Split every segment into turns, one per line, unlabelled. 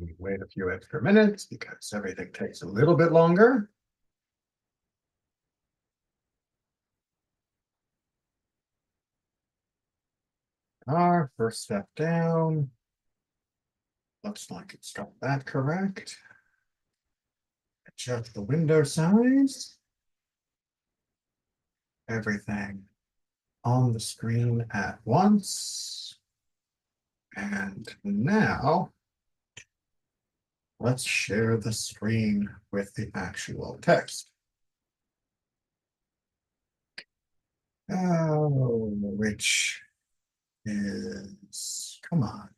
We wait a few extra minutes because everything takes a little bit longer. Our first step down. Looks like it's got that correct. Adjust the window size. Everything on the screen at once. And now let's share the screen with the actual text. Oh, which is, come on.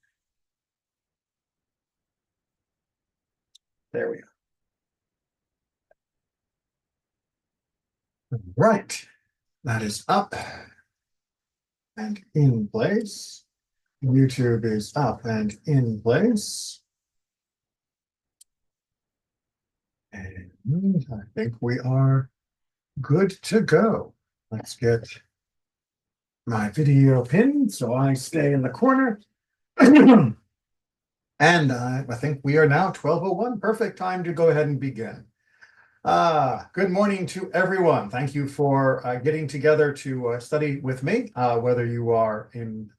There we go. Right, that is up and in place. YouTube is up and in place. And I think we are good to go. Let's get my video pinned so I stay in the corner. And I think we are now 12:01. Perfect time to go ahead and begin. Good morning to everyone. Thank you for getting together to study with me, whether you are in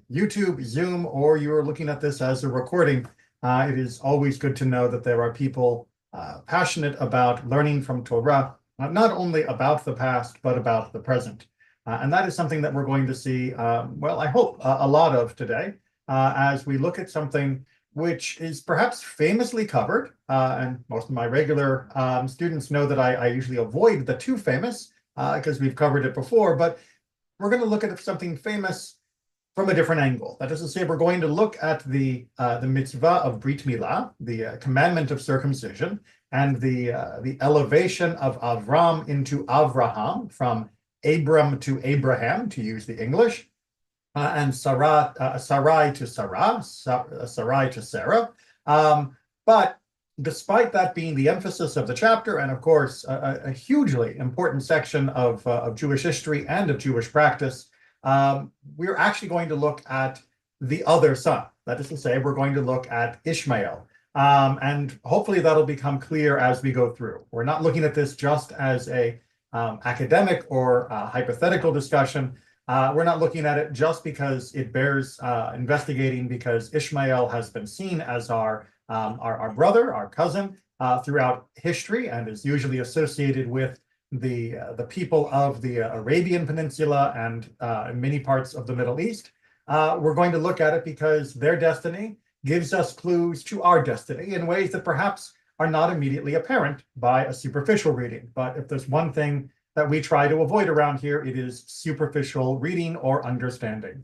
YouTube, Zoom, or you're looking at this as a recording. It is always good to know that there are people passionate about learning from Torah, not only about the past, but about the present. And that is something that we're going to see, well, I hope a lot of today, as we look at something which is perhaps famously covered, and most of my regular students know that I usually avoid the too famous because we've covered it before, but we're going to look at something famous from a different angle. That is to say, we're going to look at the mitzvah of Brit Milah, the commandment of circumcision, and the elevation of Avram into Avraham, from Abram to Abraham, to use the English. And Sarai to Sarah, Sarai to Sarah. But despite that being the emphasis of the chapter, and of course, a hugely important section of Jewish history and of Jewish practice, we're actually going to look at the other son. That is to say, we're going to look at Ishmael. And hopefully that'll become clear as we go through. We're not looking at this just as a academic or hypothetical discussion. We're not looking at it just because it bears investigating, because Ishmael has been seen as our brother, our cousin, throughout history, and is usually associated with the people of the Arabian Peninsula and many parts of the Middle East. We're going to look at it because their destiny gives us clues to our destiny in ways that perhaps are not immediately apparent by a superficial reading. But if there's one thing that we try to avoid around here, it is superficial reading or understanding.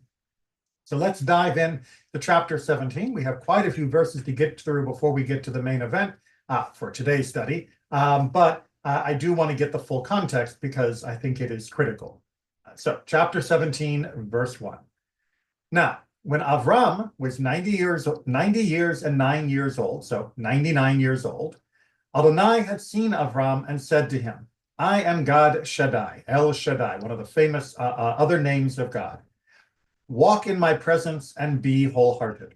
So let's dive in to chapter 17. We have quite a few verses to get through before we get to the main event for today's study. But I do want to get the full context because I think it is critical. So chapter 17, verse 1. Now, when Avram was 90 years and 9 years old, so 99 years old, Adonai had seen Avram and said to him, I am God Shaddai, El Shaddai, one of the famous other names of God. Walk in my presence and be wholehearted.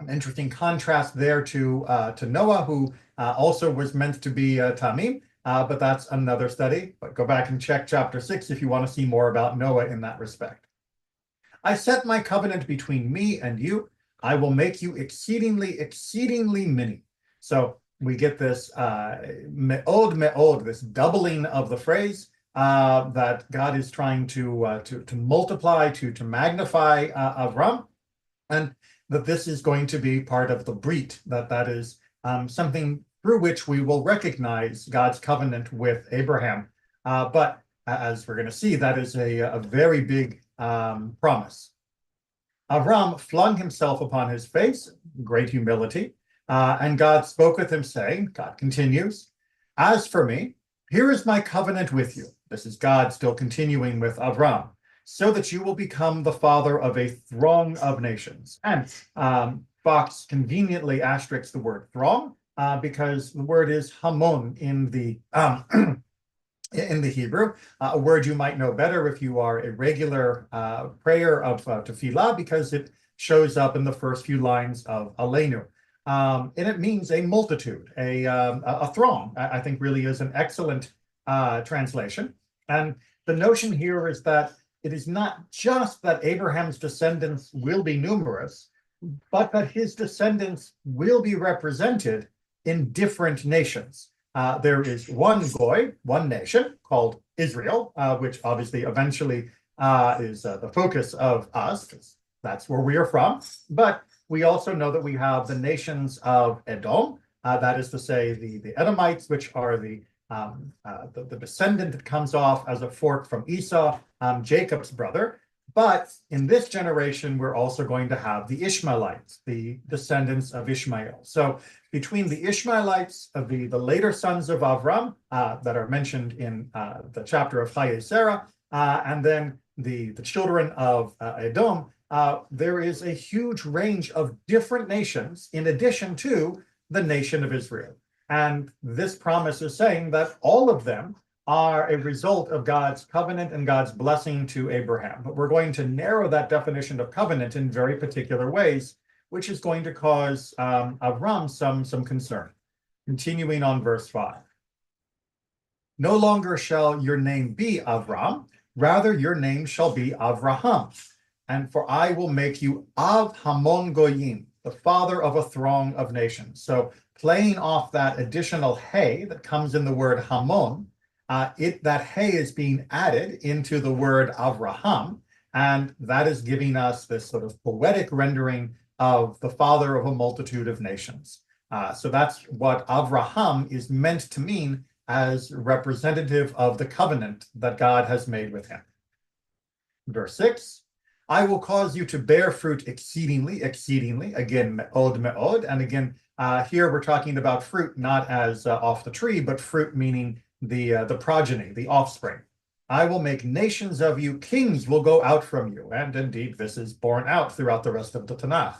An interesting contrast there to Noah, who also was meant to be Tamim, but that's another study. But go back and check chapter 6 if you want to see more about Noah in that respect. I set my covenant between me and you. I will make you exceedingly, exceedingly many. So we get this me'od, this doubling of the phrase that God is trying to multiply, to magnify Avram, and that this is going to be part of the Brit, that is something through which we will recognize God's covenant with Abraham. But as we're going to see, that is a very big promise. Avram flung himself upon his face, great humility, and God spoke with him, saying, God continues, as for me, here is my covenant with you. This is God still continuing with Avram, so that you will become the father of a throng of nations. And Fox conveniently asterisks the word throng because the word is hamon in the Hebrew, a word you might know better if you are a regular prayer of tefillah, because it shows up in the first few lines of Aleinu. and it means a multitude, a throng. I think really is an excellent translation. And the notion here is that it is not just that Abraham's descendants will be numerous, but that his descendants will be represented in different nations. There is one goy, one nation called Israel, which obviously eventually is the focus of us, because that's where we are from. But we also know that we have the nations of Edom, that is to say, the Edomites, which are the descendant that comes off as a fork from Esau, Jacob's brother. But in this generation, we're also going to have the Ishmaelites, the descendants of Ishmael. So between the Ishmaelites of the later sons of Avram that are mentioned in the chapter of Chaye Sarah, and then the children of Edom, there is a huge range of different nations in addition to the nation of Israel. And this promise is saying that all of them are a result of God's covenant and God's blessing to Abraham. But we're going to narrow that definition of covenant in very particular ways, which is going to cause Avram some concern. Continuing on verse 5. No longer shall your name be Avram, rather your name shall be Avraham. And for I will make you Av Hamon Goyim, the father of a throng of nations. So playing off that additional hey that comes in the word Hamon, that hey is being added into the word Avraham, and that is giving us this sort of poetic rendering of the father of a multitude of nations. So that's what Avraham is meant to mean as representative of the covenant that God has made with him. Verse 6, I will cause you to bear fruit exceedingly, exceedingly, again, me'od, me'od, and again, here we're talking about fruit not as off the tree, but fruit meaning the progeny, the offspring. I will make nations of you, kings will go out from you. And indeed, this is borne out throughout the rest of the Tanakh.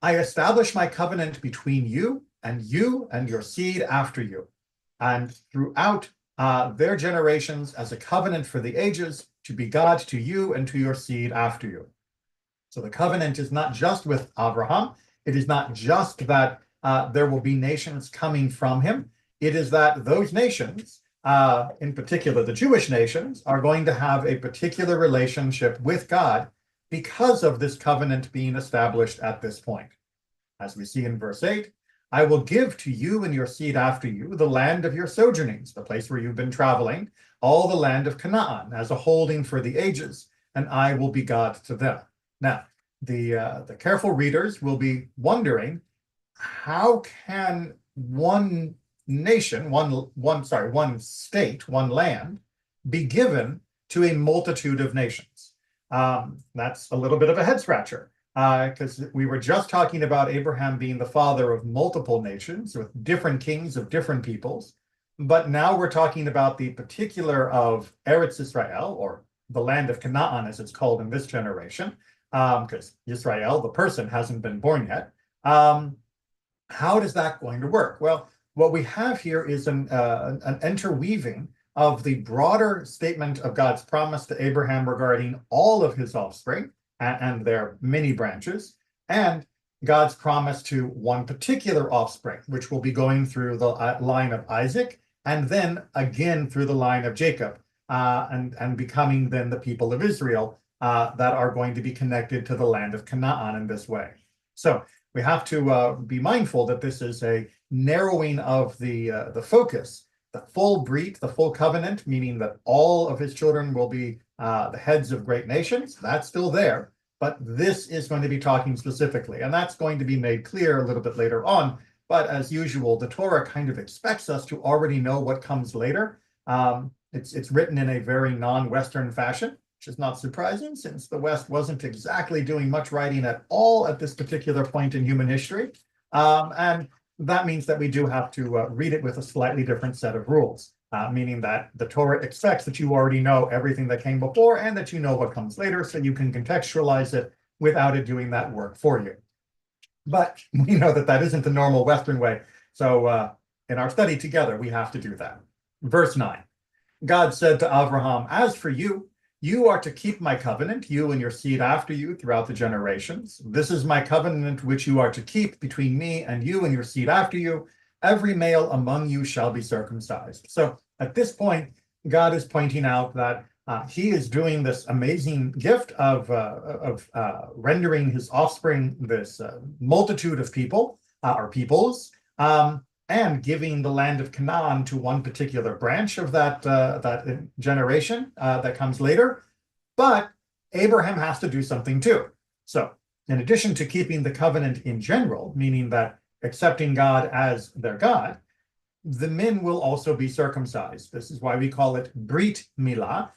I establish my covenant between you and your seed after you, and throughout their generations as a covenant for the ages, to be God to you and to your seed after you. So the covenant is not just with Abraham. It is not just that there will be nations coming from him. It is that those nations, in particular the Jewish nations, are going to have a particular relationship with God because of this covenant being established at this point. As we see in verse 8, I will give to you and your seed after you the land of your sojournings, the place where you've been traveling, all the land of Canaan as a holding for the ages, and I will be God to them. Now, the careful readers will be wondering, how can one nation, one state, one land, be given to a multitude of nations? That's a little bit of a head scratcher, because we were just talking about Abraham being the father of multiple nations with different kings of different peoples. But now we're talking about the particular of Eretz Israel, or the land of Canaan, as it's called in this generation, because Israel, the person, hasn't been born yet. How is that going to work? Well, what we have here is an interweaving of the broader statement of God's promise to Abraham regarding all of his offspring and their many branches, and God's promise to one particular offspring, which will be going through the line of Isaac, and then again through the line of Jacob, and becoming then the people of Israel that are going to be connected to the land of Canaan in this way. So we have to be mindful that this is a narrowing of the focus. The full brit, the full covenant, meaning that all of his children will be the heads of great nations, that's still there. But this is going to be talking specifically, and that's going to be made clear a little bit later on. But as usual, the Torah kind of expects us to already know what comes later. It's written in a very non-Western fashion, which is not surprising since the West wasn't exactly doing much writing at all at this particular point in human history. And that means that we do have to read it with a slightly different set of rules, meaning that the Torah expects that you already know everything that came before and that you know what comes later, so you can contextualize it without it doing that work for you. But we know that that isn't the normal Western way. So in our study together, we have to do that. Verse 9, God said to Abraham, as for you, You are to keep my covenant, you and your seed after you throughout the generations. This is my covenant which you are to keep between me and you and your seed after you. Every male among you shall be circumcised. So at this point, God is pointing out that he is doing this amazing gift of rendering his offspring this multitude of people or peoples, and giving the land of Canaan to one particular branch of that generation that comes later. But Abraham has to do something too. So in addition to keeping the covenant in general, meaning that accepting God as their God, the men will also be circumcised. This is why we call it Brit Milah,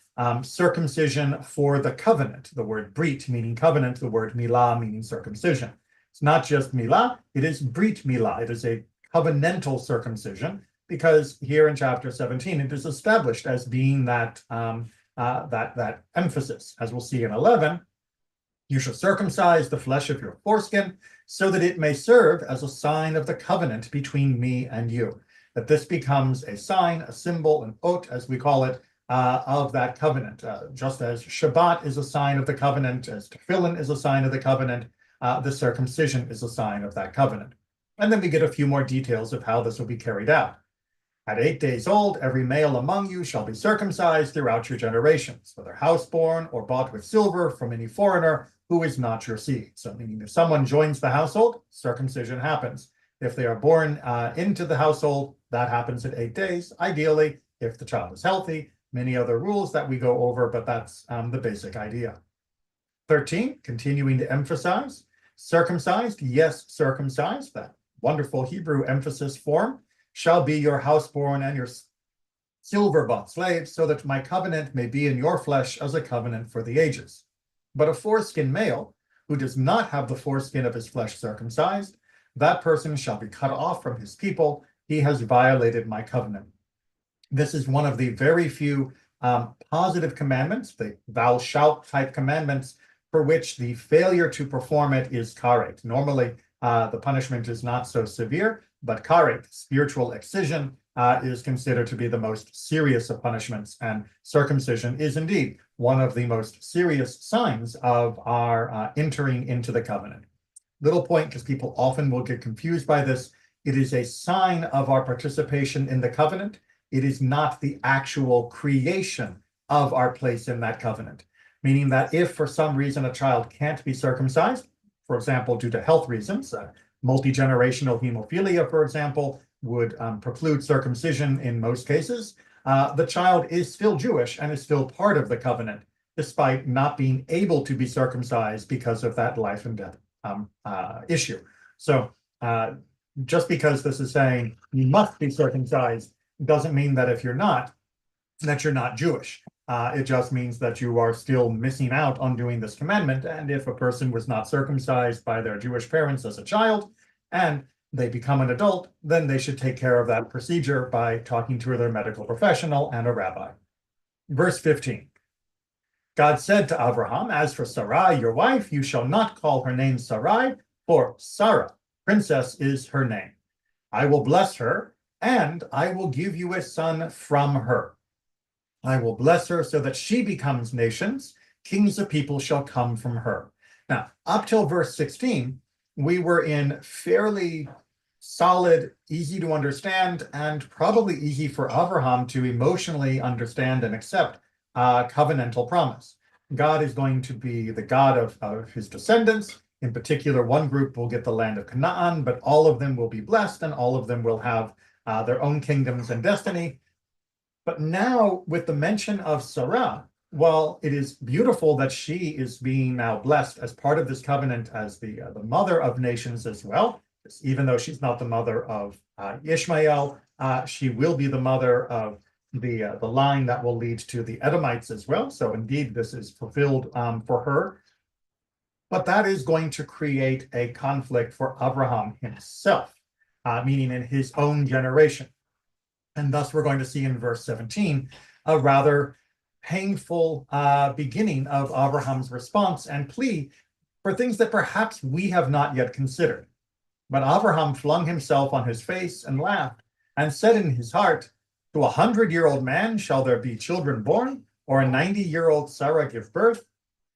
circumcision for the covenant. The word Brit meaning covenant, the word Milah meaning circumcision. It's not just Milah, it is Brit Milah. It is a covenantal circumcision, because here in chapter 17, it is established as being that emphasis. As we'll see in 11, you shall circumcise the flesh of your foreskin so that it may serve as a sign of the covenant between me and you. That this becomes a sign, a symbol, an ot, as we call it, of that covenant. Just as Shabbat is a sign of the covenant, as Tefillin is a sign of the covenant, the circumcision is a sign of that covenant. And then we get a few more details of how this will be carried out. At 8 days old, every male among you shall be circumcised throughout your generations, whether houseborn or bought with silver from any foreigner who is not your seed. So meaning if someone joins the household, circumcision happens. If they are born into the household, that happens at 8 days. Ideally, if the child is healthy, many other rules that we go over, but that's the basic idea. 13, continuing to emphasize, circumcised, yes, circumcised, that wonderful Hebrew emphasis form, shall be your houseborn and your silver-bought slaves, so that my covenant may be in your flesh as a covenant for the ages. But a foreskin male, who does not have the foreskin of his flesh circumcised, that person shall be cut off from his people. He has violated my covenant. This is one of the very few positive commandments, the thou shalt type commandments, for which the failure to perform it is karet. Normally, the punishment is not so severe, but karet, spiritual excision, is considered to be the most serious of punishments, and circumcision is indeed one of the most serious signs of our entering into the covenant. Little point, because people often will get confused by this. It is a sign of our participation in the covenant. It is not the actual creation of our place in that covenant. Meaning that if for some reason a child can't be circumcised, for example, due to health reasons, multi-generational hemophilia, for example, would preclude circumcision in most cases, the child is still Jewish and is still part of the covenant, despite not being able to be circumcised because of that life and death issue. So just because this is saying you must be circumcised doesn't mean that if you're not, that you're not Jewish. It just means that you are still missing out on doing this commandment. And if a person was not circumcised by their Jewish parents as a child, and they become an adult, then they should take care of that procedure by talking to their medical professional and a rabbi. Verse 15. God said to Abraham, as for Sarai, your wife, you shall not call her name Sarai, for Sarah, princess, is her name. I will bless her, and I will give you a son from her. I will bless her so that she becomes nations. Kings of people shall come from her. Now, up till verse 16, we were in fairly solid, easy to understand, and probably easy for Abraham to emotionally understand and accept covenantal promise. God is going to be the God of his descendants. In particular, one group will get the land of Canaan, but all of them will be blessed and all of them will have their own kingdoms and destiny. But now with the mention of Sarah, while it is beautiful that she is being now blessed as part of this covenant as the mother of nations as well, even though she's not the mother of Ishmael, she will be the mother of the line that will lead to the Edomites as well. So indeed, this is fulfilled for her. But that is going to create a conflict for Abraham himself, meaning in his own generation. And thus we're going to see in verse 17 a rather painful beginning of Abraham's response and plea for things that perhaps we have not yet considered. But Abraham flung himself on his face and laughed and said in his heart, to 100-year-old man shall there be children born? or a 90-year-old Sarah give birth?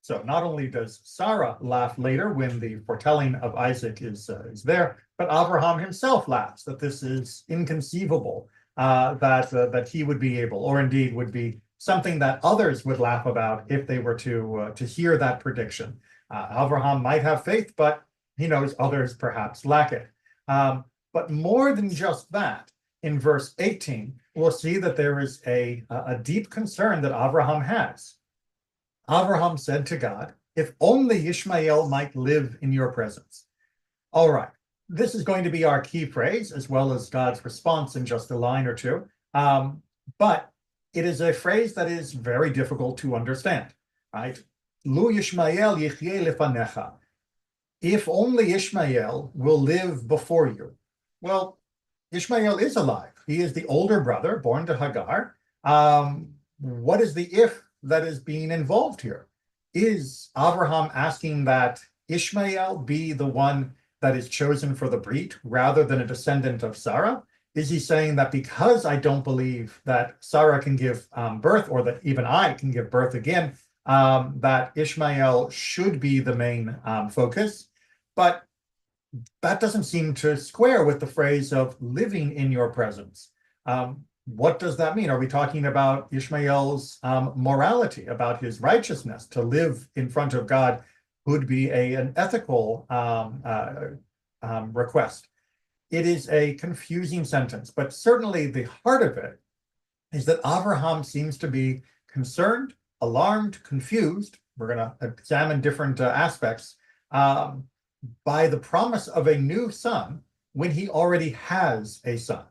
So not only does Sarah laugh later when the foretelling of Isaac is there, but Abraham himself laughs that this is inconceivable, that he would be able, or indeed would be something that others would laugh about if they were to hear that prediction. Abraham might have faith, but he knows others perhaps lack it. But more than just that, in verse 18, we'll see that there is a deep concern that Abraham has. Abraham said to God, if only Ishmael might live in your presence. All right, this is going to be our key phrase, as well as God's response in just a line or two. But it is a phrase that is very difficult to understand, right? Lu Yishmael yichyeh lefanecha. If only Ishmael will live before you. Well, Ishmael is alive. He is the older brother born to Hagar. What is the if that is being involved here? Is Abraham asking that Ishmael be the one that is chosen for the brit rather than a descendant of Sarah? Is he saying that because I don't believe that Sarah can give birth, or that even I can give birth again, that Ishmael should be the main focus? But that doesn't seem to square with the phrase of living in your presence. What does that mean? Are we talking about Ishmael's morality, about his righteousness? To live in front of God would be an ethical request. It is a confusing sentence, but certainly the heart of it is that Abraham seems to be concerned, alarmed, confused. We're going to examine different aspects by the promise of a new son when he already has a son.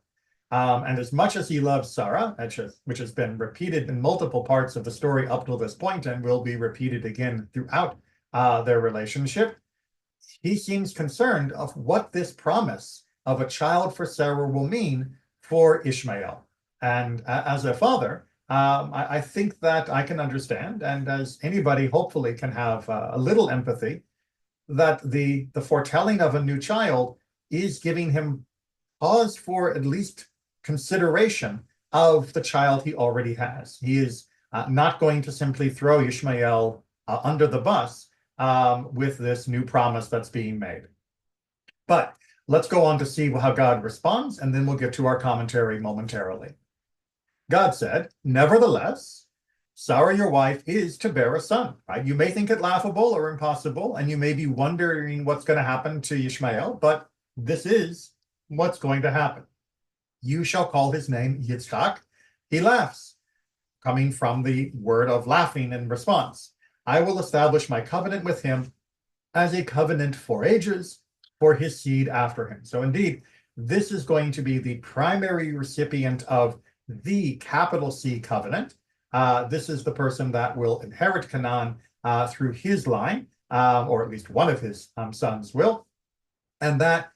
And as much as he loves Sarah, which has been repeated in multiple parts of the story up till this point and will be repeated again throughout their relationship, he seems concerned of what this promise of a child for Sarah will mean for Ishmael. And as a father, I think that I can understand, and as anybody hopefully can have a little empathy, that the foretelling of a new child is giving him pause for at least consideration of the child he already has. He is not going to simply throw Ishmael under the bus with this new promise that's being made. But let's go on to see how God responds, and then we'll get to our commentary momentarily. God said, nevertheless, Sarah, your wife, is to bear a son, right? You may think it laughable or impossible, and you may be wondering what's going to happen to Ishmael, but this is what's going to happen. You shall call his name Yitzchak. He laughs, coming from the word of laughing in response. I will establish my covenant with him as a covenant for ages, for his seed after him. So indeed, this is going to be the primary recipient of the capital C covenant. This is the person that will inherit Canaan through his line, or at least one of his sons will. And that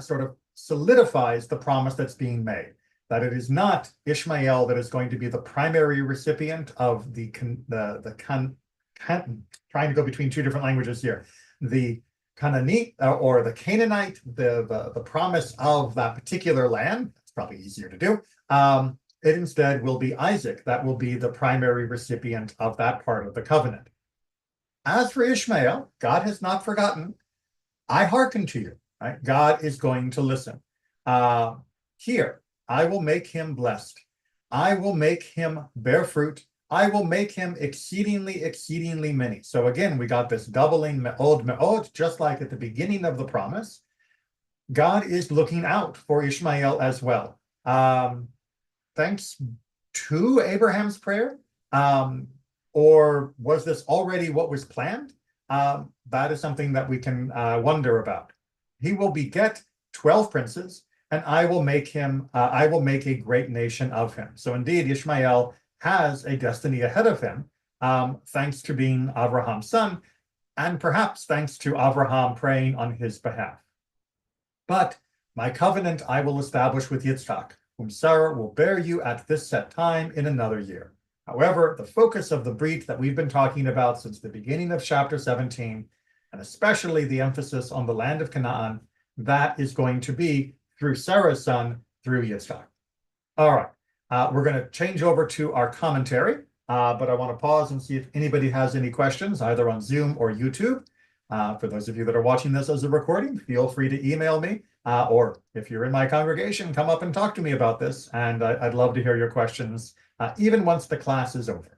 sort of solidifies the promise that's being made, that it is not Ishmael that is going to be the primary recipient of trying to go between two different languages here, the Canaanite or the Canaanite, the promise of that particular land. It's probably easier to do. It instead will be Isaac that will be the primary recipient of that part of the covenant. As for Ishmael, God has not forgotten. I hearken to you. Right? God is going to listen. Here, I will make him blessed. I will make him bear fruit. I will make him exceedingly, exceedingly many. So again, we got this doubling me'od, just like at the beginning of the promise. God is looking out for Ishmael as well. Thanks to Abraham's prayer, or was this already what was planned? That is something that we can wonder about. He will beget 12 princes, and I will make a great nation of him. So indeed, Ishmael has a destiny ahead of him, thanks to being Abraham's son, and perhaps thanks to Abraham praying on his behalf. But my covenant I will establish with Yitzchak, whom Sarah will bear you at this set time in another year. However, the focus of the brit that we've been talking about since the beginning of chapter 17, and especially the emphasis on the land of Canaan, that is going to be through Sarah's son, through Yitzchak. All right, we're going to change over to our commentary. but I want to pause and see if anybody has any questions, either on Zoom or YouTube. For those of you that are watching this as a recording, feel free to email me, or if you're in my congregation, come up and talk to me about this, and I'd love to hear your questions, even once the class is over.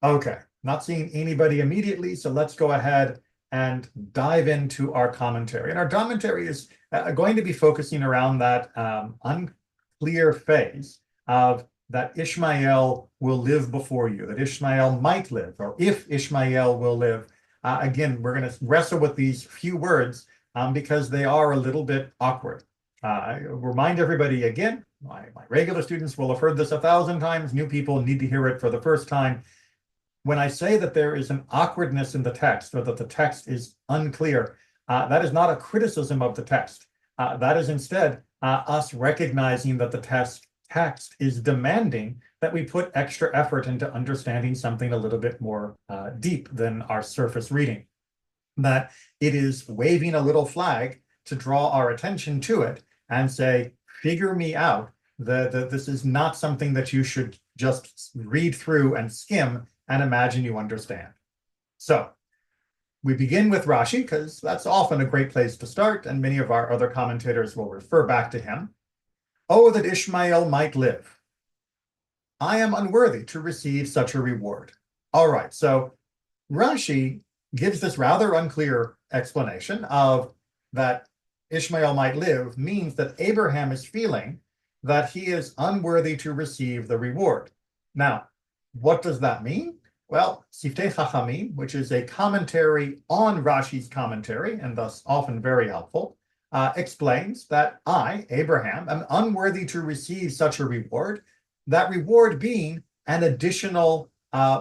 Okay, not seeing anybody immediately, so let's go ahead and dive into our commentary. And our commentary is going to be focusing around that unclear phase of that Ishmael will live before you, that Ishmael might live, or if Ishmael will live. Again, we're going to wrestle with these few words because they are a little bit awkward. I remind everybody again, my regular students will have heard this 1,000 times. New people need to hear it for the first time. When I say that there is an awkwardness in the text, or that the text is unclear, that is not a criticism of the text. That is instead us recognizing that the text is demanding that we put extra effort into understanding something a little bit more deep than our surface reading. That it is waving a little flag to draw our attention to it and say, figure me out. This is not something that you should just read through and skim and imagine you understand. So we begin with Rashi, because that's often a great place to start, and many of our other commentators will refer back to him. Oh, that Ishmael might live. I am unworthy to receive such a reward. All right, so Rashi gives this rather unclear explanation of that Ishmael might live means that Abraham is feeling that he is unworthy to receive the reward. Now, what does that mean? Well, Siftei Chachamim, which is a commentary on Rashi's commentary, and thus often very helpful, explains that I, Abraham, am unworthy to receive such a reward, that reward being an additional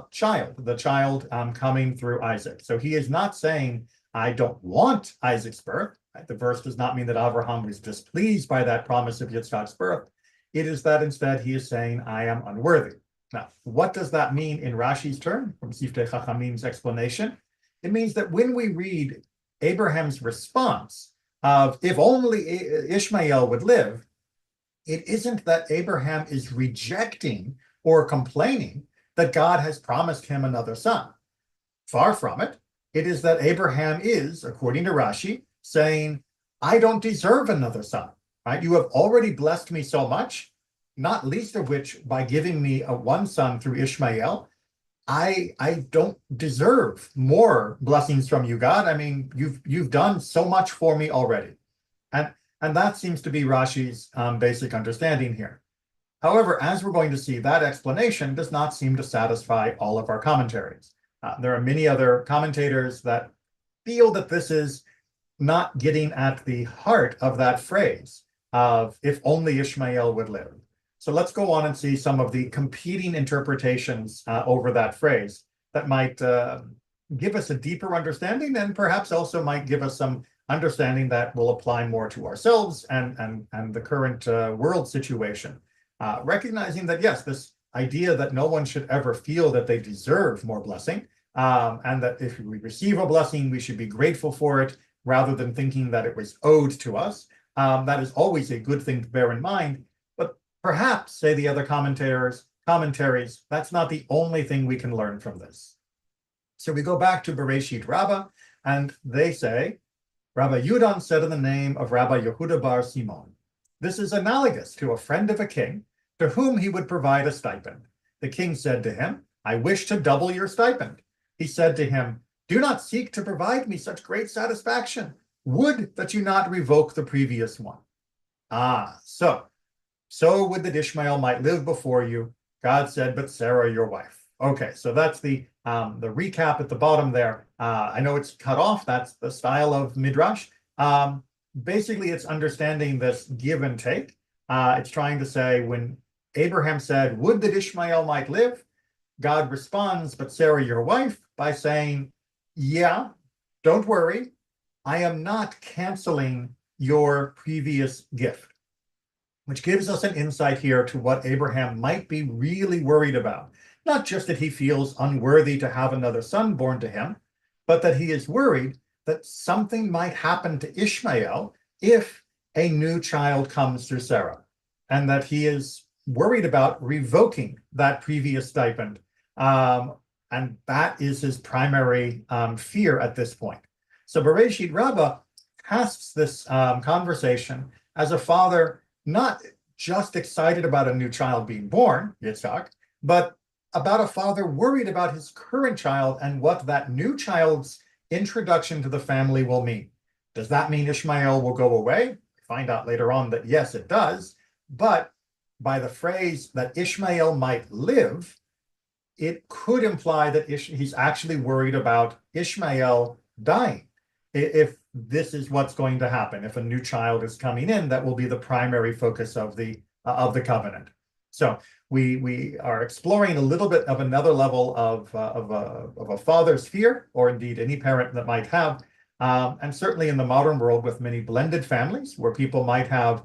child, the child coming through Isaac. So he is not saying, I don't want Isaac's birth. The verse does not mean that Abraham was displeased by that promise of Yitzchak's birth. It is that instead he is saying, I am unworthy. Now, what does that mean in Rashi's term, from Siftei Chachamim's explanation? It means that when we read Abraham's response of, if only Ishmael would live, it isn't that Abraham is rejecting or complaining that God has promised him another son. Far from it. It is that Abraham is, according to Rashi, saying, I don't deserve another son. Right? You have already blessed me so much, not least of which by giving me a one son through Ishmael. I don't deserve more blessings from you, God. I mean, you've done so much for me already. And that seems to be Rashi's basic understanding here. However, as we're going to see, that explanation does not seem to satisfy all of our commentaries. There are many other commentators that feel that this is not getting at the heart of that phrase of, if only Ishmael would live. So let's go on and see some of the competing interpretations over that phrase that might give us a deeper understanding, and perhaps also might give us some understanding that will apply more to ourselves and the current world situation. Recognizing that, yes, this idea that no one should ever feel that they deserve more blessing, and that if we receive a blessing, we should be grateful for it rather than thinking that it was owed to us. That is always a good thing to bear in mind. But perhaps, say the other commentaries, that's not the only thing we can learn from this. So we go back to Bereshit Rabbah, and they say, Rabbi Yudan said in the name of Rabbi Yehuda bar Simon, this is analogous to a friend of a king to whom he would provide a stipend. The king said to him, I wish to double your stipend. He said to him, do not seek to provide me such great satisfaction. Would that you not revoke the previous one. So would that Ishmael might live before you. God said, but Sarah, your wife. Okay, so that's the recap at the bottom there. I know it's cut off. That's the style of Midrash. Basically, it's understanding this give and take. It's trying to say, when Abraham said, would that Ishmael might live, God responds, but Sarah, your wife, by saying, yeah, don't worry, I am not canceling your previous gift, which gives us an insight here to what Abraham might be really worried about. Not just that he feels unworthy to have another son born to him, but that he is worried that something might happen to Ishmael if a new child comes through Sarah, and that he is worried about revoking that previous stipend. And that is his primary fear at this point. So Bereshit Rabbah casts this conversation as a father not just excited about a new child being born, Yitzhak, but about a father worried about his current child and what that new child's introduction to the family will mean. Does that mean Ishmael will go away? We find out later on that yes, it does. But by the phrase that Ishmael might live, it could imply that he's actually worried about Ishmael dying. If this is what's going to happen, if a new child is coming in, that will be the primary focus of the covenant. So we are exploring a little bit of another level of a father's fear, or indeed any parent that might have, and certainly in the modern world with many blended families where people might have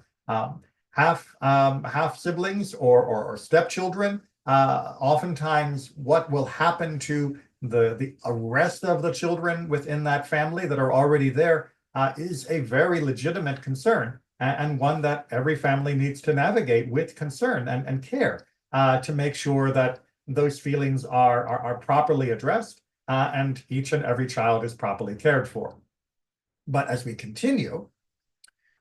half siblings or stepchildren. Oftentimes, what will happen to the rest of the children within that family that are already there is a very legitimate concern, and one that every family needs to navigate with concern and care to make sure that those feelings are properly addressed and each and every child is properly cared for. But as we continue,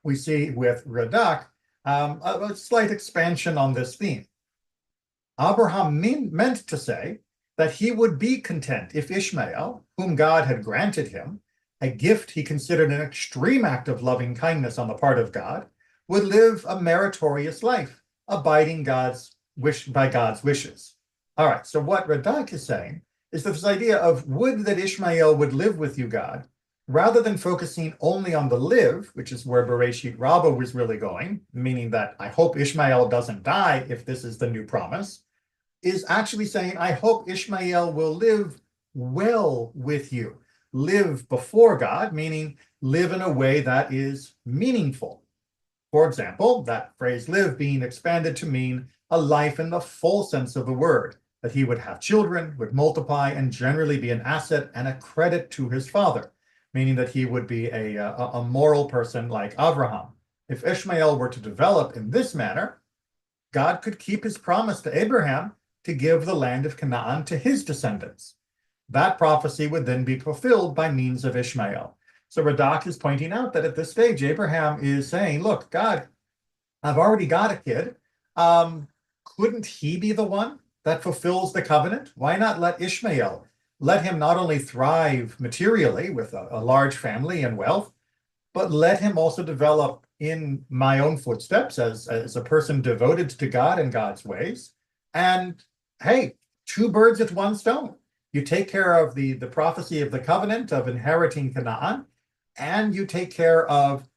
we see with Radak a slight expansion on this theme. Abraham meant to say that he would be content if Ishmael, whom God had granted him, a gift he considered an extreme act of loving kindness on the part of God, would live a meritorious life, abiding by God's wishes. All right, so what Radak is saying is that this idea of would that Ishmael would live with you, God, rather than focusing only on the live, which is where Bereshit Rabbah was really going, meaning that I hope Ishmael doesn't die if this is the new promise, is actually saying, I hope Ishmael will live well with you, live before God, meaning live in a way that is meaningful. For example, that phrase live being expanded to mean a life in the full sense of the word, that he would have children, would multiply, and generally be an asset and a credit to his father, meaning that he would be a moral person like Abraham. If Ishmael were to develop in this manner, God could keep his promise to Abraham to give the land of Canaan to his descendants. That prophecy would then be fulfilled by means of Ishmael. So Radak is pointing out that at this stage, Abraham is saying, look, God, I've already got a kid. Couldn't he be the one that fulfills the covenant? Why not let Ishmael, let him not only thrive materially with a large family and wealth, but let him also develop in my own footsteps as a person devoted to God and God's ways. And hey, two birds with one stone. You take care of the prophecy of the covenant of inheriting Canaan, and you take care of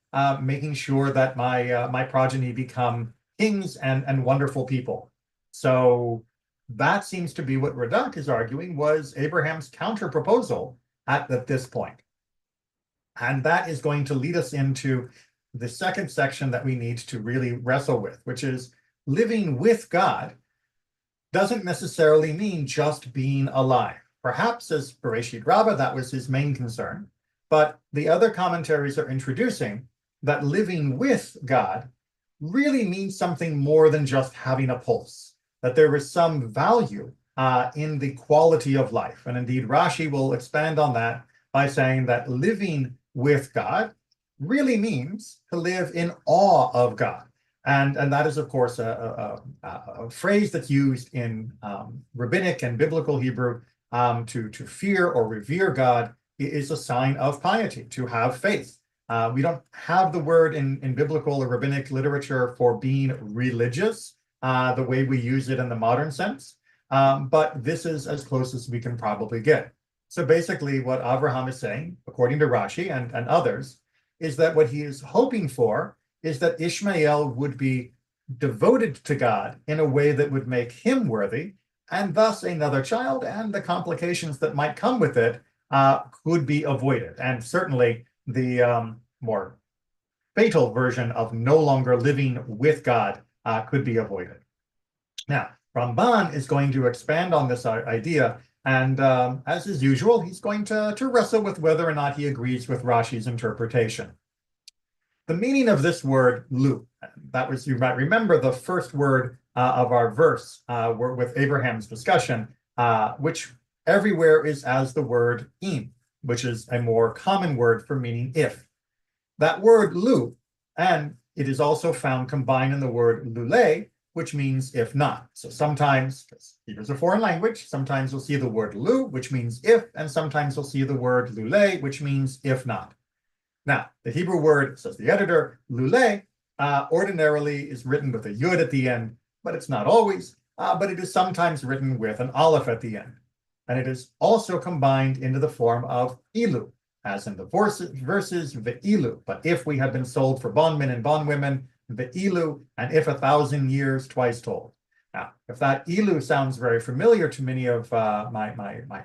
making sure that my progeny become kings and wonderful people. So that seems to be what Radak is arguing was Abraham's counter proposal at this point. And that is going to lead us into the second section that we need to really wrestle with, which is living with God doesn't necessarily mean just being alive. Perhaps as Bereshit Rabbah, that was his main concern, but the other commentaries are introducing that living with God really means something more than just having a pulse, that there is some value in the quality of life. And indeed, Rashi will expand on that by saying that living with God really means to live in awe of God. And that is, of course, a phrase that's used in rabbinic and biblical Hebrew to fear or revere God is a sign of piety, to have faith. We don't have the word in biblical or rabbinic literature for being religious the way we use it in the modern sense, but this is as close as we can probably get. So basically what Abraham is saying, according to Rashi and others, is that what he is hoping for is that Ishmael would be devoted to God in a way that would make him worthy, and thus another child and the complications that might come with it could be avoided. And certainly the more fatal version of no longer living with God could be avoided. Now, Ramban is going to expand on this idea, and as is usual, he's going to wrestle with whether or not he agrees with Rashi's interpretation. The meaning of this word, lu, that was, you might remember, the first word of our verse with Abraham's discussion, which everywhere is as the word im, which is a more common word for meaning if. That word lu, and it is also found combined in the word lule, which means if not. So sometimes, Hebrew is a foreign language, sometimes you'll see the word lu, which means if, and sometimes you'll see the word lule, which means if not. Now, the Hebrew word, says the editor, lule, ordinarily is written with a yud at the end, but it's not always, but it is sometimes written with an aleph at the end. And it is also combined into the form of ilu, as in the verses ve'ilu, but if we had been sold for bondmen and bondwomen, ve'ilu, and if 1,000 years twice told. Now, if that ilu sounds very familiar to many of my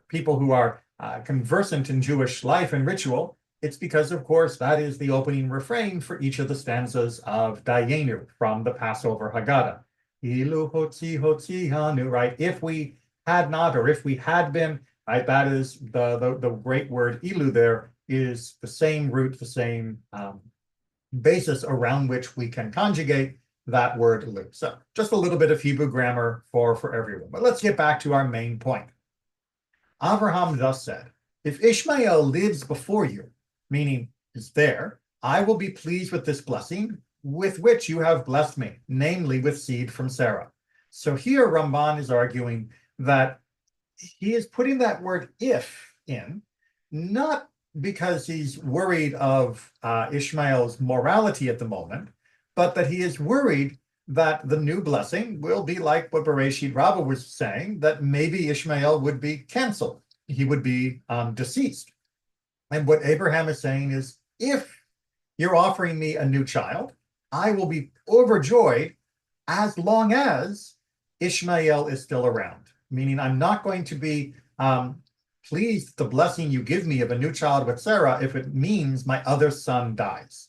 people who are conversant in Jewish life and ritual, it's because, of course, that is the opening refrain for each of the stanzas of Dayenu from the Passover Haggadah. Ilu hotzi hotzi hanu, right? If we had not, or if we had been, right? That is the great word ilu there is the same root, the same basis around which we can conjugate that word lu. So just a little bit of Hebrew grammar for everyone. But let's get back to our main point. Abraham thus said, if Ishmael lives before you, meaning is there, I will be pleased with this blessing with which you have blessed me, namely with seed from Sarah. So here Ramban is arguing that he is putting that word if in, not because he's worried of Ishmael's morality at the moment, but that he is worried that the new blessing will be like what Bereshit Rabbah was saying, that maybe Ishmael would be canceled. He would be deceased. And what Abraham is saying is, if you're offering me a new child, I will be overjoyed as long as Ishmael is still around. Meaning I'm not going to be pleased with the blessing you give me of a new child with Sarah if it means my other son dies.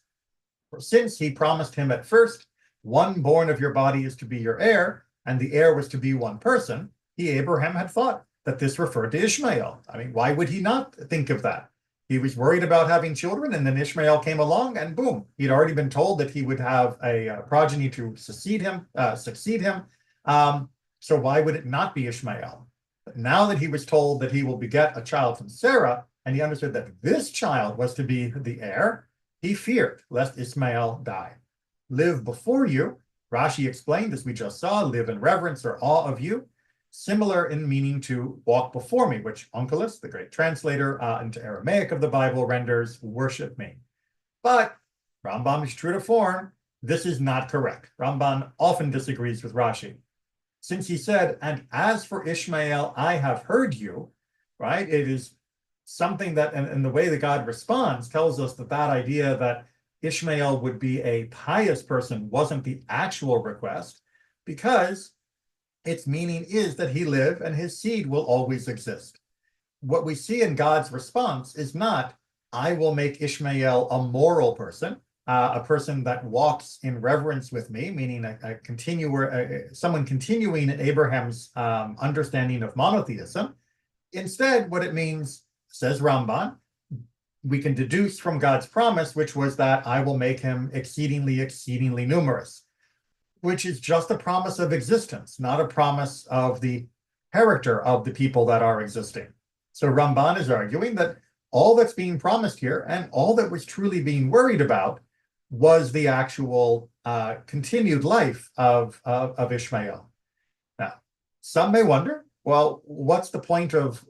For since he promised him at first, one born of your body is to be your heir, and the heir was to be one person, Abraham had thought that this referred to Ishmael. I mean, why would he not think of that? He was worried about having children, and then Ishmael came along, and boom, he'd already been told that he would have a progeny to succeed him. So why would it not be Ishmael? But now that he was told that he will beget a child from Sarah, and he understood that this child was to be the heir, he feared lest Ishmael die. Live before you, Rashi explained, as we just saw, live in reverence or awe of you, similar in meaning to walk before me, which Onkelos, the great translator into Aramaic of the Bible, renders worship me. But Rambam is true to form. This is not correct. Ramban often disagrees with Rashi. Since he said, and as for Ishmael, I have heard you, right? It is something that, and the way that God responds tells us that that idea that Ishmael would be a pious person wasn't the actual request, because its meaning is that he live and his seed will always exist. What we see in God's response is not, I will make Ishmael a moral person, a person that walks in reverence with me, meaning someone continuing in Abraham's understanding of monotheism. Instead, what it means, says Ramban, we can deduce from God's promise, which was that I will make him exceedingly, exceedingly numerous, which is just a promise of existence, not a promise of the character of the people that are existing. So Ramban is arguing that all that's being promised here and all that was truly being worried about was the actual continued life of Ishmael. Now, some may wonder, well, what's the point of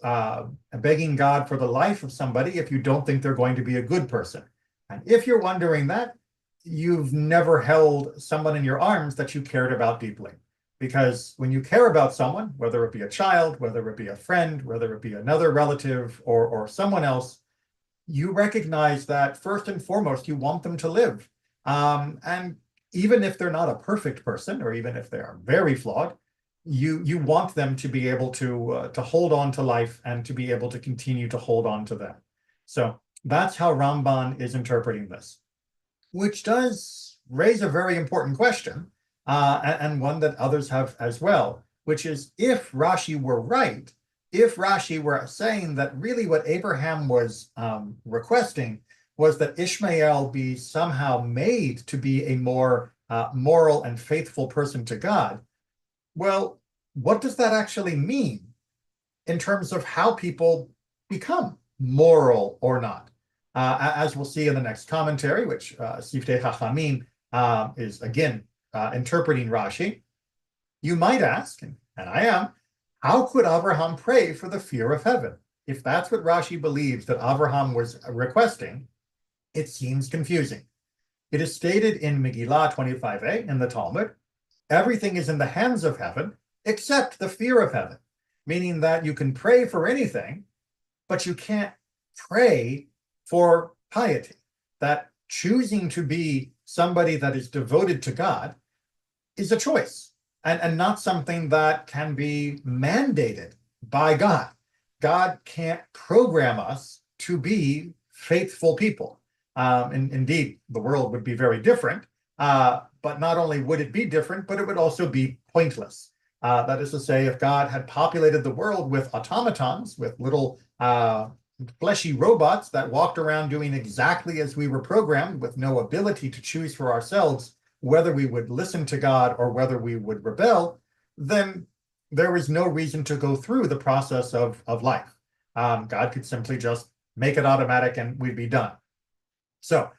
begging God for the life of somebody if you don't think they're going to be a good person? And if you're wondering that, you've never held someone in your arms that you cared about deeply. Because when you care about someone, whether it be a child, whether it be a friend, whether it be another relative or someone else, you recognize that first and foremost, you want them to live. And even if they're not a perfect person, or even if they are very flawed, you want them to be able to hold on to life and to be able to continue to hold on to them. So that's how Ramban is interpreting this, which does raise a very important question, and one that others have as well, which is, if Rashi were right, if Rashi were saying that really what Abraham was requesting was that Ishmael be somehow made to be a more moral and faithful person to God. Well, what does that actually mean in terms of how people become moral or not? As we'll see in the next commentary, which Siftei Chachamim is again interpreting Rashi, you might ask, and I am, how could Abraham pray for the fear of heaven? If that's what Rashi believes that Abraham was requesting, it seems confusing. It is stated in Megillah 25a in the Talmud, everything is in the hands of heaven except the fear of heaven, meaning that you can pray for anything, but you can't pray for piety. That choosing to be somebody that is devoted to God is a choice and not something that can be mandated by God. God can't program us to be faithful people. Indeed, the world would be very different, but not only would it be different, but it would also be pointless. That is to say, if God had populated the world with automatons, with little fleshy robots that walked around doing exactly as we were programmed with no ability to choose for ourselves whether we would listen to God or whether we would rebel, then there is no reason to go through the process of life. God could simply just make it automatic and we'd be done. So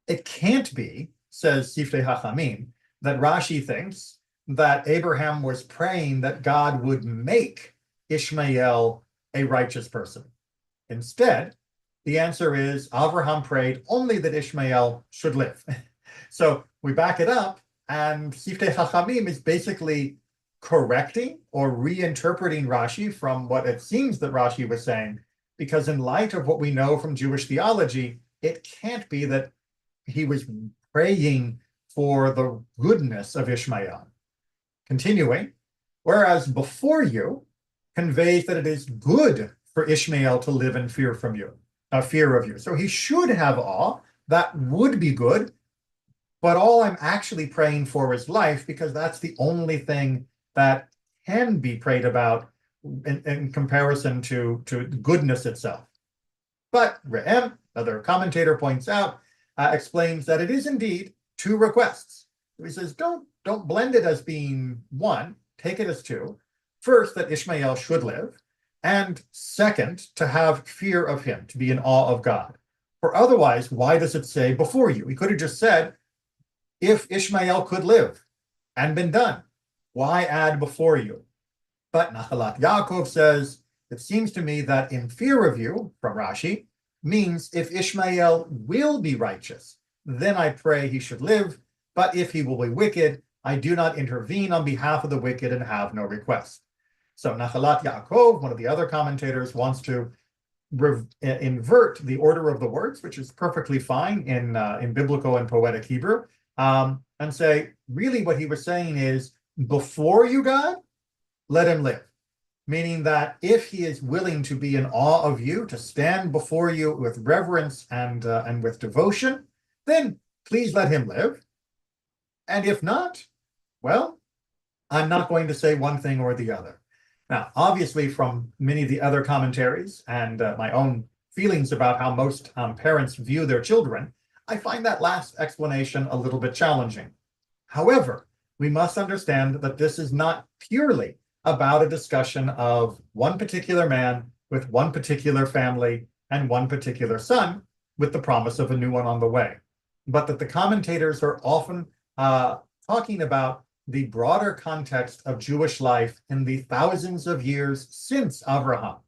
it can't be, says Siftei Chachamim, that Rashi thinks that Abraham was praying that God would make Ishmael a righteous person. Instead, the answer is Abraham prayed only that Ishmael should live. So we back it up, and Siftei Chachamim is basically correcting or reinterpreting Rashi from what it seems that Rashi was saying, because in light of what we know from Jewish theology, it can't be that he was praying for the goodness of Ishmael. Continuing, whereas before you conveys that it is good for Ishmael to live in fear from you, a fear of you. So he should have awe, that would be good, but all I'm actually praying for is life, because that's the only thing that can be prayed about in comparison to goodness itself. But Re'em, another commentator points out, explains that it is indeed two requests. He says, don't blend it as being one, take it as two. First, that Ishmael should live, and second, to have fear of him, to be in awe of God. For otherwise, why does it say before you? He could have just said, if Ishmael could live and been done, why add before you? But Nachalat Yaakov says, it seems to me that in fear of you, from Rashi, means if Ishmael will be righteous, then I pray he should live, but if he will be wicked, I do not intervene on behalf of the wicked and have no request. So Nachalat Yaakov, one of the other commentators, wants to invert the order of the words, which is perfectly fine in biblical and poetic Hebrew, and say, really what he was saying is, before you, God, let him live. Meaning that if he is willing to be in awe of you, to stand before you with reverence and with devotion, then please let him live. And if not, well, I'm not going to say one thing or the other. Now, obviously, from many of the other commentaries and my own feelings about how most parents view their children, I find that last explanation a little bit challenging. However, we must understand that this is not purely about a discussion of one particular man with one particular family and one particular son with the promise of a new one on the way, but that the commentators are often talking about the broader context of Jewish life in the thousands of years since Avraham.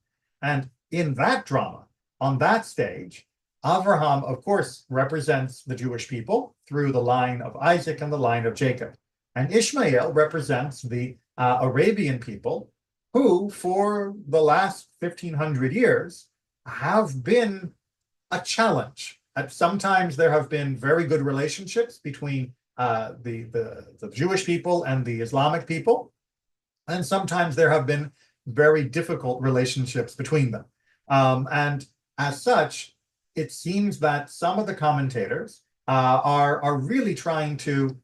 And in that drama, on that stage, Avraham, of course, represents the Jewish people through the line of Isaac and the line of Jacob. And Ishmael represents the Arabian people who, for the last 1,500 years, have been a challenge. Sometimes there have been very good relationships between the Jewish people and the Islamic people, and sometimes there have been very difficult relationships between them. And as such, it seems that some of the commentators are really trying to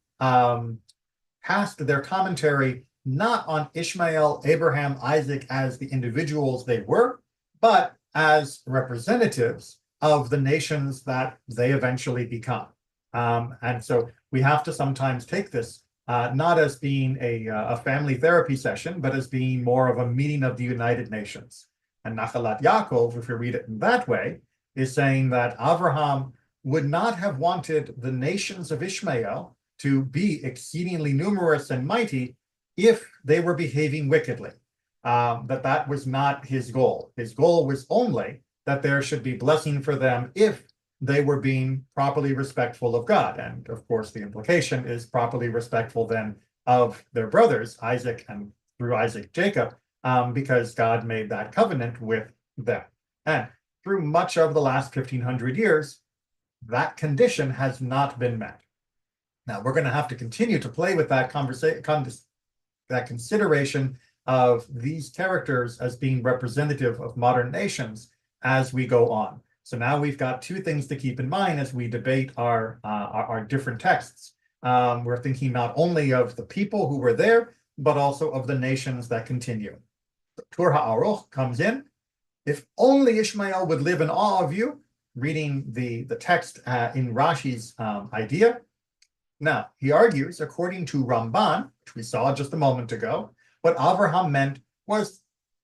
cast their commentary not on Ishmael, Abraham, Isaac as the individuals they were, but as representatives of the nations that they eventually become. And so we have to sometimes take this not as being a family therapy session, but as being more of a meeting of the United Nations. And Nachalat Yaakov, if you read it in that way, is saying that Avraham would not have wanted the nations of Ishmael to be exceedingly numerous and mighty if they were behaving wickedly. That was not his goal. His goal was only that there should be blessing for them if they were being properly respectful of God. And of course, the implication is properly respectful then of their brothers, Isaac, and through Isaac, Jacob, because God made that covenant with them. And through much of the last 1,500 years, that condition has not been met. Now, we're going to have to continue to play with that that consideration of these characters as being representative of modern nations as we go on. So now we've got two things to keep in mind as we debate our different texts. We're thinking not only of the people who were there, but also of the nations that continue. Tur HaAruch comes in. If only Ishmael would live in awe of you, reading the text in Rashi's idea. Now, he argues, according to Ramban, which we saw just a moment ago, what Avraham meant was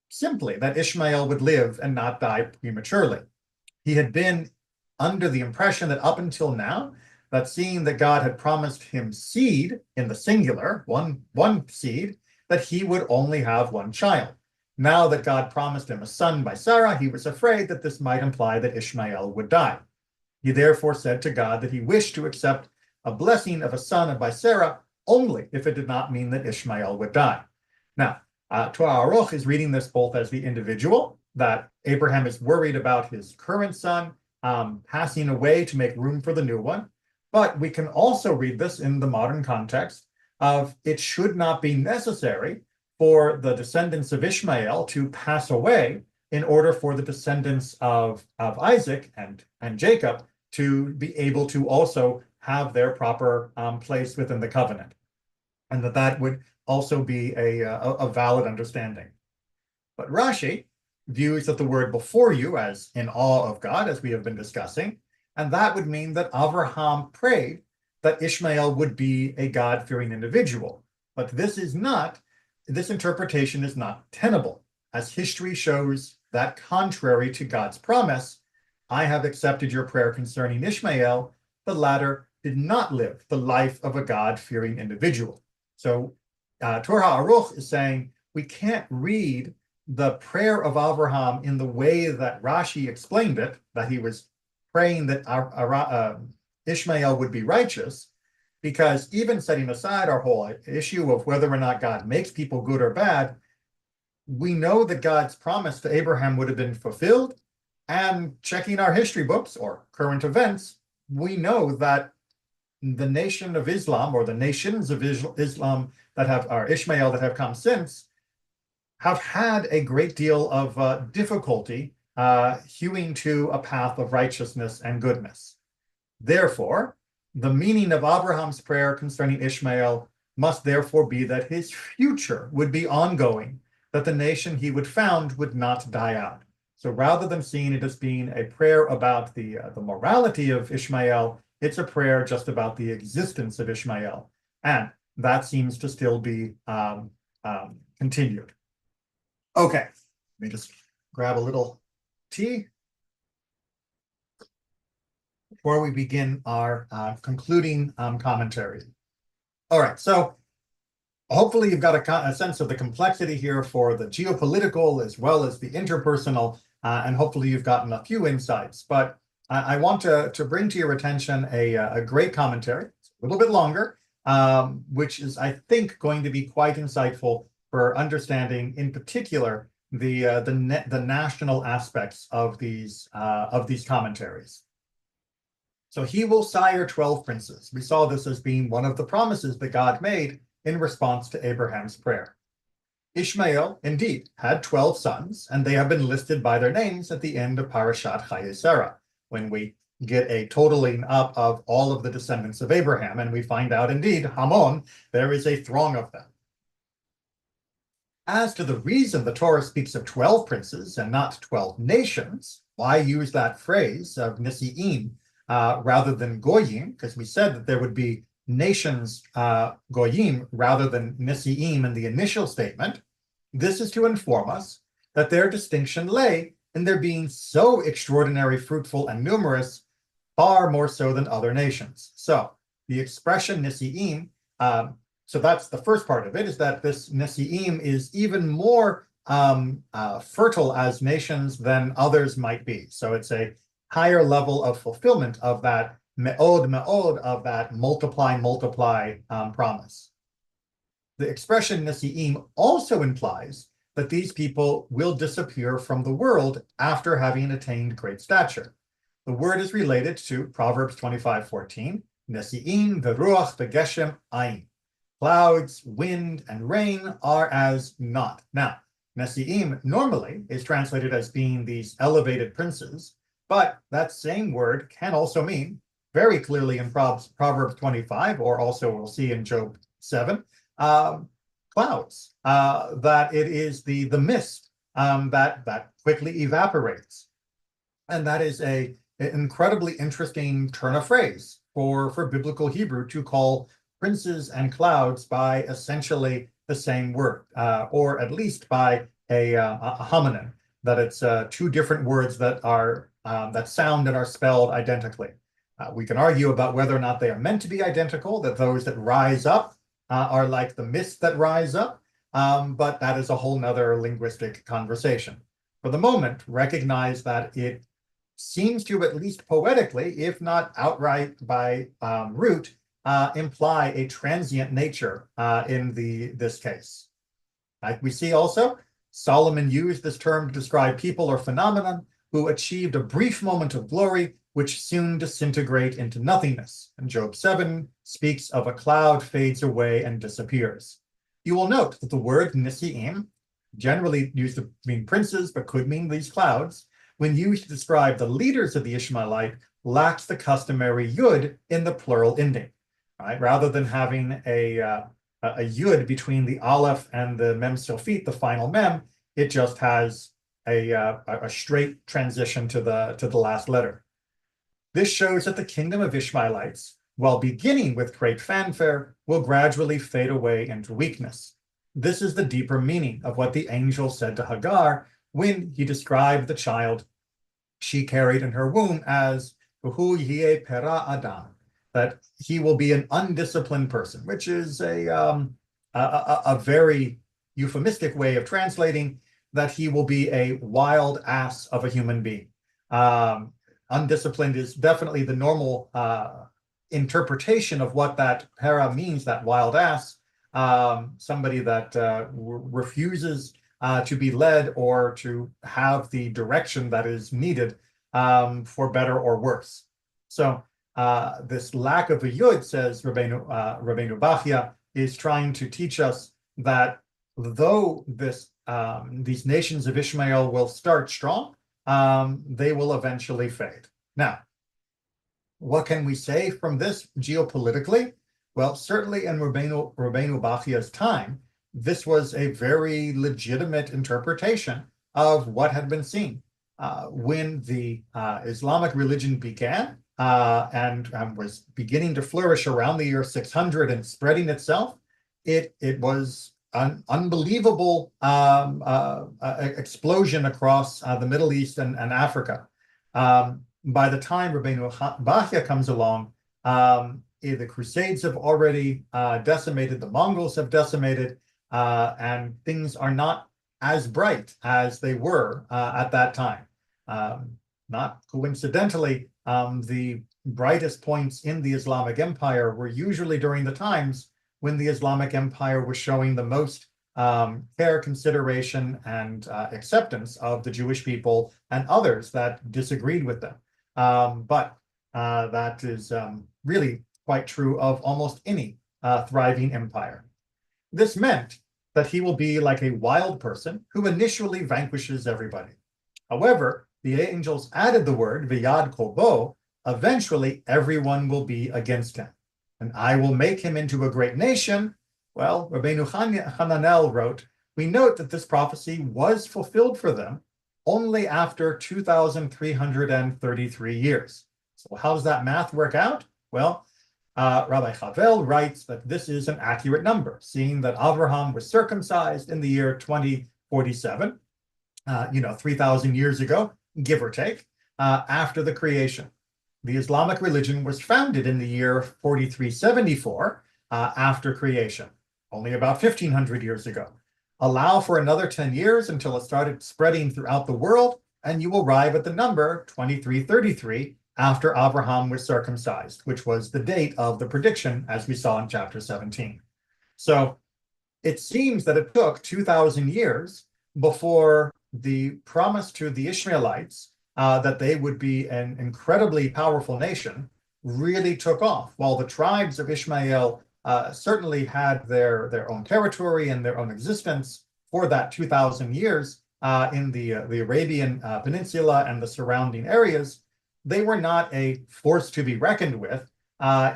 simply that Ishmael would live and not die prematurely. He had been under the impression that up until now, that seeing that God had promised him seed in the singular, one seed, that he would only have one child. Now that God promised him a son by Sarah, he was afraid that this might imply that Ishmael would die. He therefore said to God that he wished to accept a blessing of a son by Sarah only if it did not mean that Ishmael would die. Now, Torah Aruch is reading this both as the individual, that Abraham is worried about his current son passing away to make room for the new one, but we can also read this in the modern context of it should not be necessary for the descendants of Ishmael to pass away in order for the descendants of Isaac and Jacob to be able to also have their proper place within the covenant, and that would also be a valid understanding. But Rashi views that the word before you as in awe of God, as we have been discussing, and that would mean that Avraham prayed that Ishmael would be a God-fearing individual. But this interpretation is not tenable, as history shows that contrary to God's promise, I have accepted your prayer concerning Ishmael, the latter did not live the life of a God-fearing individual. So Torah Aruch is saying we can't read the prayer of Avraham in the way that Rashi explained it, that he was praying that Ishmael would be righteous, because even setting aside our whole issue of whether or not God makes people good or bad, we know that God's promise to Abraham would have been fulfilled. And checking our history books or current events, we know that the nation of Islam, or the nations of Islam that are Ishmael that have come since, have had a great deal of difficulty hewing to a path of righteousness and goodness. Therefore, the meaning of Abraham's prayer concerning Ishmael must therefore be that his future would be ongoing, that the nation he would found would not die out. So rather than seeing it as being a prayer about the morality of Ishmael, it's a prayer just about the existence of Ishmael. And that seems to still be continued. Okay, let me just grab a little tea before we begin our concluding commentary. All right, so hopefully you've got a sense of the complexity here for the geopolitical as well as the interpersonal, and hopefully you've gotten a few insights. But I want to bring to your attention a great commentary, it's a little bit longer, which is, I think, going to be quite insightful for understanding, in particular, the national aspects of these commentaries. So he will sire 12 princes. We saw this as being one of the promises that God made in response to Abraham's prayer. Ishmael, indeed, had 12 sons, and they have been listed by their names at the end of Parashat Chayei Sarah, when we get a totaling up of all of the descendants of Abraham, and we find out, indeed, Hamon, there is a throng of them. As to the reason the Torah speaks of 12 princes and not 12 nations, why use that phrase of Nisi'im rather than Goyim? Because we said that there would be nations goyim rather than nesi'im in the initial statement, this is to inform us that their distinction lay in their being so extraordinary, fruitful, and numerous, far more so than other nations. So the expression nesi'im, so that's the first part of it, is that this nesi'im is even more fertile as nations than others might be. So it's a higher level of fulfillment of that me'od, of that multiply, promise. The expression nesi'im also implies that these people will disappear from the world after having attained great stature. The word is related to Proverbs 25:14, nesi'im v'ruach v'geshem ayin. Clouds, wind, and rain are as naught. Now, nesi'im normally is translated as being these elevated princes, but that same word can also mean, very clearly in Proverbs 25, or also we'll see in Job 7, clouds, that it is the mist that quickly evaporates. And that is an incredibly interesting turn of phrase for biblical Hebrew to call princes and clouds by essentially the same word, or at least by a homonym, that it's two different words that are that sound and are spelled identically. We can argue about whether or not they are meant to be identical, that those that rise up are like the mist that rise up, but that is a whole nother linguistic conversation. For the moment, recognize that it seems to, at least poetically, if not outright by root, imply a transient nature in this case. Like we see also, Solomon used this term to describe people or phenomenon who achieved a brief moment of glory, which soon disintegrate into nothingness. And Job 7 speaks of a cloud fades away and disappears. You will note that the word nesi'im, generally used to mean princes, but could mean these clouds, when used to describe the leaders of the Ishmaelite, lacks the customary yud in the plural ending. Right? Rather than having a yud between the aleph and the mem sofit, the final mem, it just has a straight transition to the last letter. This shows that the kingdom of Ishmaelites, while beginning with great fanfare, will gradually fade away into weakness. This is the deeper meaning of what the angel said to Hagar when he described the child she carried in her womb as V'hu yeh pera adam, that he will be an undisciplined person, which is a very euphemistic way of translating that he will be a wild ass of a human being. Undisciplined is definitely the normal interpretation of what that para means, that wild ass, somebody that refuses to be led or to have the direction that is needed for better or worse. So this lack of a yud, says Rabbeinu Bachya, is trying to teach us that though these nations of Ishmael will start strong, they will eventually fade. Now, what can we say from this geopolitically? Well, certainly in Rabbeinu Bachya's time, this was a very legitimate interpretation of what had been seen. When the Islamic religion began and was beginning to flourish around the year 600 and spreading itself, it was an unbelievable explosion across the Middle East and Africa. By the time Rabbeinu Bachya comes along, the Crusades have already decimated, the Mongols have decimated, and things are not as bright as they were at that time. Not coincidentally, the brightest points in the Islamic Empire were usually during the times when the Islamic Empire was showing the most care, consideration, and acceptance of the Jewish people and others that disagreed with them. But that is really quite true of almost any thriving empire. This meant that he will be like a wild person who initially vanquishes everybody. However, the angels added the word v'yad kobo, eventually everyone will be against him. And I will make him into a great nation. Well, Rabbeinu Hananel wrote, we note that this prophecy was fulfilled for them only after 2,333 years. So how does that math work out? Well, Rabbi Chavel writes that this is an accurate number, seeing that Avraham was circumcised in the year 2047, 3,000 years ago, give or take, after the creation. The Islamic religion was founded in the year 4374 after creation, only about 1,500 years ago. Allow for another 10 years until it started spreading throughout the world, and you will arrive at the number 2333 after Abraham was circumcised, which was the date of the prediction, as we saw in chapter 17. So it seems that it took 2,000 years before the promise to the Ishmaelites that they would be an incredibly powerful nation really took off. While the tribes of Ishmael certainly had their own territory and their own existence for that 2,000 years in the Arabian Peninsula and the surrounding areas, they were not a force to be reckoned with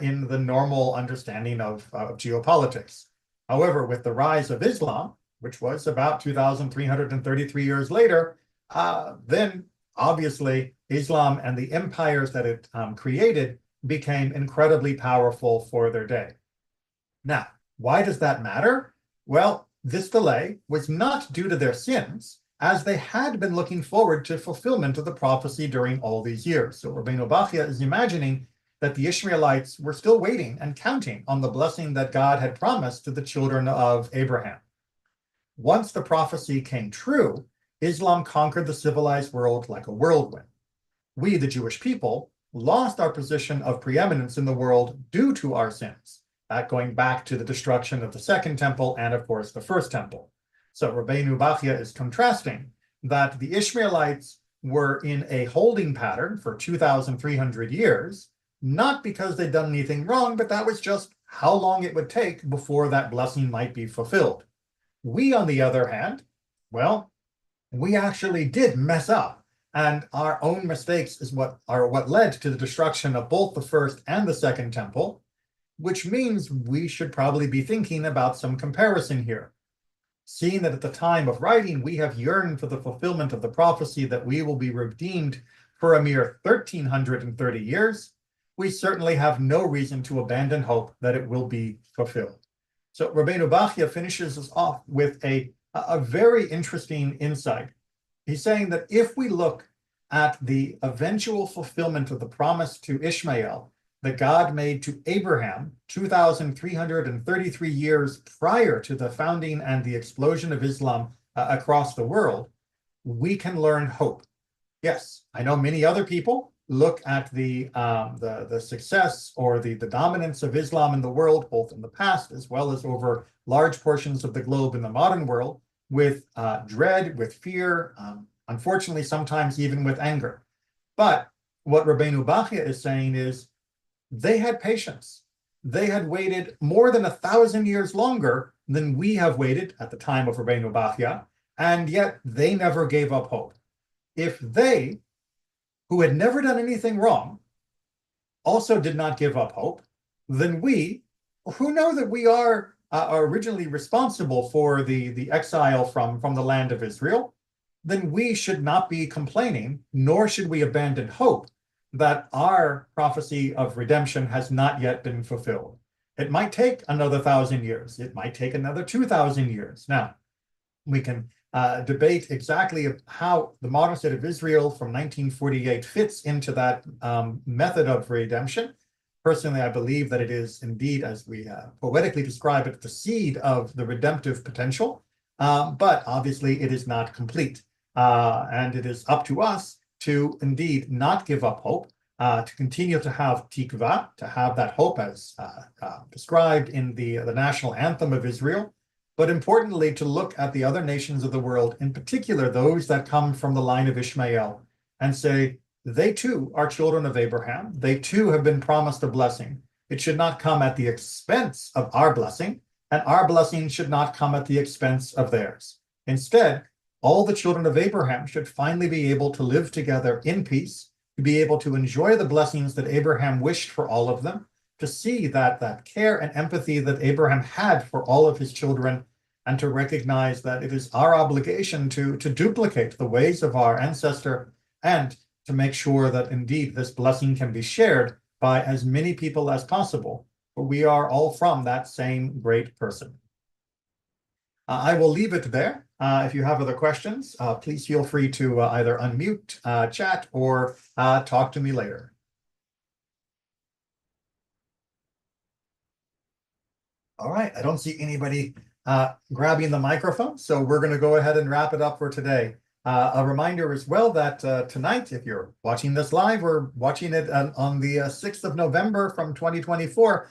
in the normal understanding of geopolitics. However, with the rise of Islam, which was about 2,333 years later, then obviously Islam and the empires that it created became incredibly powerful for their day. Now, why does that matter? Well, this delay was not due to their sins, as they had been looking forward to fulfillment of the prophecy during all these years. So Rabbeinu Bachya is imagining that the Ishmaelites were still waiting and counting on the blessing that God had promised to the children of Abraham. Once the prophecy came true, Islam conquered the civilized world like a whirlwind. We, the Jewish people, lost our position of preeminence in the world due to our sins, going back to the destruction of the Second Temple and, of course, the First Temple. So Rabbeinu Bachya is contrasting that the Ishmaelites were in a holding pattern for 2,300 years, not because they'd done anything wrong, but that was just how long it would take before that blessing might be fulfilled. We, on the other hand, well, we actually did mess up, and our own mistakes is what led to the destruction of both the First and the Second Temple, which means we should probably be thinking about some comparison here. Seeing that at the time of writing, we have yearned for the fulfillment of the prophecy that we will be redeemed for a mere 1,330 years, we certainly have no reason to abandon hope that it will be fulfilled. So Rabbeinu Bachya finishes us off with a very interesting insight. He's saying that if we look at the eventual fulfillment of the promise to Ishmael that God made to Abraham 2,333 years prior to the founding and the explosion of Islam across the world, we can learn hope. Yes, I know many other people look at the success or the dominance of Islam in the world, both in the past as well as over large portions of the globe in the modern world, with dread, with fear, unfortunately, sometimes even with anger. But what Rabbeinu Bachya is saying is, they had patience. They had waited more than 1,000 years longer than we have waited at the time of Rabbeinu Bachya, and yet they never gave up hope. If they, who had never done anything wrong, also did not give up hope, then we, who know that we are originally responsible for the exile from the land of Israel, then we should not be complaining, nor should we abandon hope that our prophecy of redemption has not yet been fulfilled. It might take another 1,000 years. It might take another 2,000 years. Now, we can debate exactly how the modern state of Israel from 1948 fits into that method of redemption. Personally, I believe that it is indeed, as we poetically describe it, the seed of the redemptive potential, but obviously it is not complete. And it is up to us to indeed not give up hope, to continue to have tikva, to have that hope as described in the national anthem of Israel, but importantly, to look at the other nations of the world, in particular those that come from the line of Ishmael, and say, they too are children of Abraham. They too have been promised a blessing. It should not come at the expense of our blessing, and our blessing should not come at the expense of theirs. Instead, all the children of Abraham should finally be able to live together in peace, to be able to enjoy the blessings that Abraham wished for all of them, to see that care and empathy that Abraham had for all of his children, and to recognize that it is our obligation to duplicate the ways of our ancestor, and to make sure that indeed this blessing can be shared by as many people as possible, we are all from that same great person. I will leave it there. If you have other questions, please feel free to either unmute, chat, or talk to me later. All right, I don't see anybody grabbing the microphone, so we're going to go ahead and wrap it up for today. A reminder as well that tonight, if you're watching this live or watching it on the 6th of November from 2024,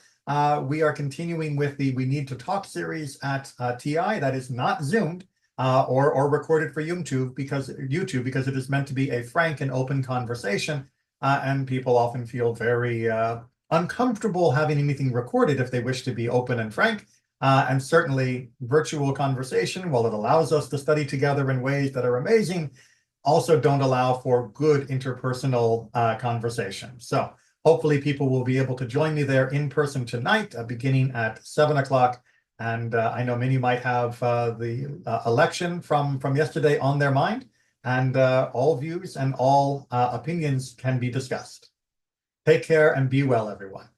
we are continuing with the We Need to Talk series at TI. That is not Zoomed or recorded for YouTube because it is meant to be a frank and open conversation, and people often feel very uncomfortable having anything recorded if they wish to be open and frank. And certainly virtual conversation, while it allows us to study together in ways that are amazing, also don't allow for good interpersonal conversation. So hopefully people will be able to join me there in person tonight, beginning at 7 o'clock. And I know many might have the election from yesterday on their mind, and all views and all opinions can be discussed. Take care and be well, everyone.